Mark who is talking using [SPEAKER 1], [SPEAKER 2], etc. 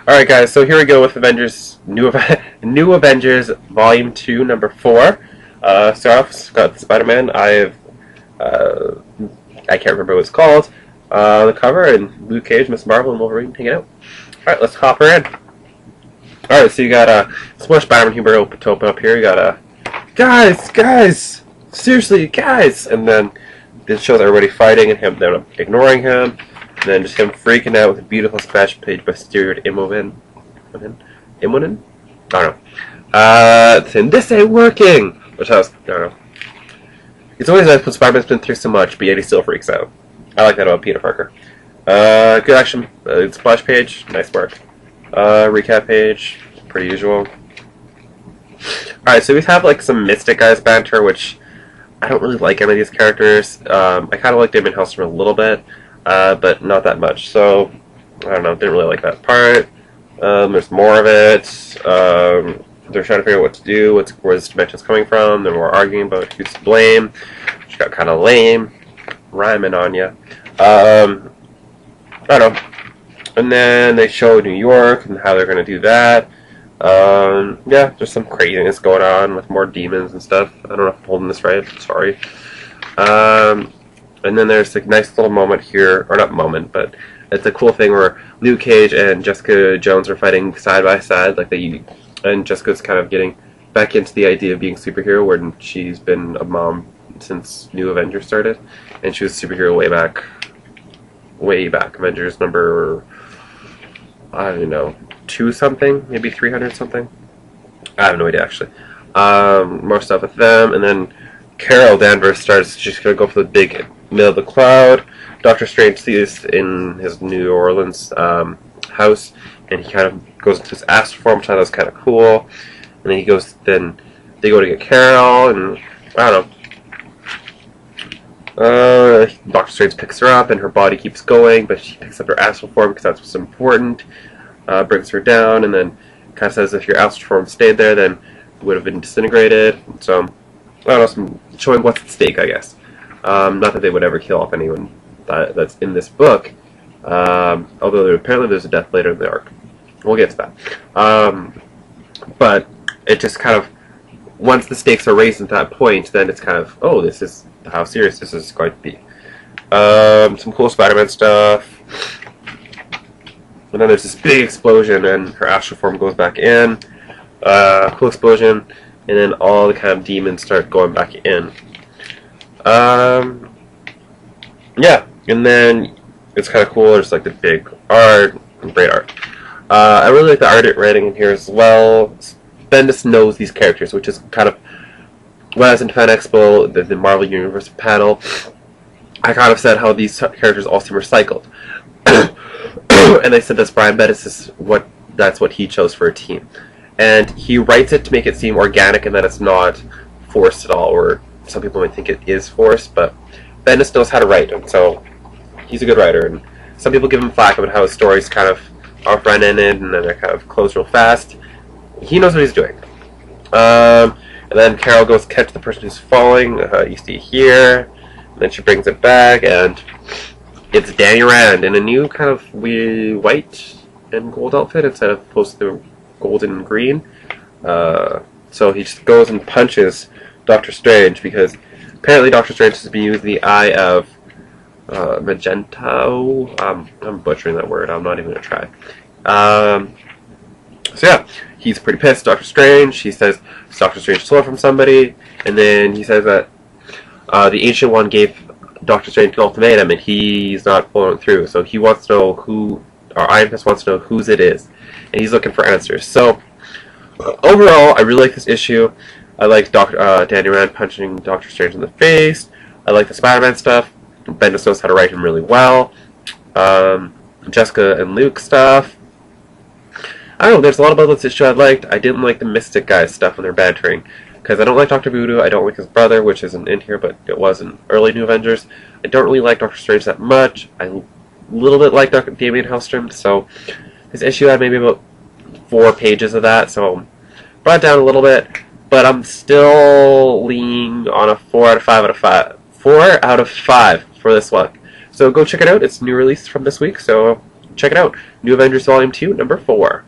[SPEAKER 1] Alright guys, so here we go with Avengers, New Avengers Volume 2, Number 4. Start off, got Spider-Man. I can't remember what it's called. The cover, and Luke Cage, Miss Marvel, and Wolverine hanging out. Alright, let's hop her in. Alright, so you got some more Spider-Man humor to open up here. You got guys! Seriously, guys! And then this shows everybody fighting and him them ignoring him. And then just him freaking out with a beautiful splash page by Stereoed Imogen. Imogen? I don't know. Saying, this ain't working! Which I don't know. It's always nice when Spider-Man's been through so much, but yet he still freaks out. I like that about Peter Parker. Good action. Splash page. Nice work. Recap page. Pretty usual. Alright, so we have like some Mystic Guys banter, which I don't really like any of these characters. I kind of like Damon Hellstrom a little bit. But not that much. So, I don't know, didn't really like that part. There's more of it. They're trying to figure out what to do, where this dimension's coming from. Then we're arguing about who's to blame, which got kind of lame. Rhyming on ya. I don't know. And then they show New York and how they're going to do that. Yeah, there's some craziness going on with more demons and stuff. I don't know if I'm holding this right. Sorry. And then there's a nice little moment here, or not moment, but it's a cool thing where Luke Cage and Jessica Jones are fighting side by side, and Jessica's kind of getting back into the idea of being a superhero, where she's been a mom since New Avengers started, and she was a superhero way back, Avengers number, I don't know, 2 something, maybe 300 something. I have no idea actually. More stuff with them, and then Carol Danvers starts. She's gonna go for the big middle of the cloud. Doctor Strange sees in his New Orleans house, and he kind of goes into his astral form, which I thought was kind of cool. And then then they go to get Carol, and I don't know. Doctor Strange picks her up, and her body keeps going, but she picks up her astral form because that's what's important. Brings her down, and then kind of says if your astral form stayed there, then it would have been disintegrated. So I don't know, some showing what's at stake, I guess. Not that they would ever kill off anyone that's in this book, although apparently there's a death later in the arc. We'll get to that. But it just kind of, once the stakes are raised at that point, then it's kind of, oh, this is how serious this is going to be. Some cool Spider-Man stuff. And then there's this big explosion, and her astral form goes back in. Cool explosion. And then all the kind of demons start going back in. Yeah, and then it's kind of cool. There's like the big art, great art. I really like the art writing in here as well. Bendis knows these characters, which is kind of when I was in Fan Expo, the Marvel Universe panel. I kind of said how these characters all seem recycled, and they said that Brian Bendis that's what he chose for a team. And he writes it to make it seem organic and that it's not forced at all, or some people might think it is forced, but Bendis knows how to write, and so he's a good writer. And some people give him flack about how his stories kind of are front-ended and then they're kind of close real fast. He knows what he's doing. And then Carol goes to catch the person who's falling, you see here, and then she brings it back, and it's Danny Rand in a new kind of weird white and gold outfit instead of opposed to golden and green. So he just goes and punches Doctor Strange because apparently Doctor Strange has been using the eye of Magento. I'm butchering that word. I'm not even going to try. So yeah, he's pretty pissed. Doctor Strange. He says Doctor Strange stole it from somebody, and then he says that the Ancient One gave Doctor Strange an ultimatum, and he's not following through. So he wants to know who, or Iron Fist wants to know whose it is, and he's looking for answers. So overall, I really like this issue. I like Danny Rand punching Doctor Strange in the face. I like the Spider-Man stuff. Bendis knows how to write him really well. Jessica and Luke stuff. I don't know, there's a lot about this issue I liked. I didn't like the Mystic Guys stuff when they're bantering, because I don't like Dr. Voodoo. I don't like his brother, which isn't in here, but it was in early New Avengers. I don't really like Doctor Strange that much. I a little bit like Damien Hellstrom, so this issue had maybe about 4 pages of that, so brought it down a little bit. But I'm still leaning on a 4 out of 5 for this one. So go check it out. It's a new release from this week, so check it out. New Avengers Volume 2, number 4.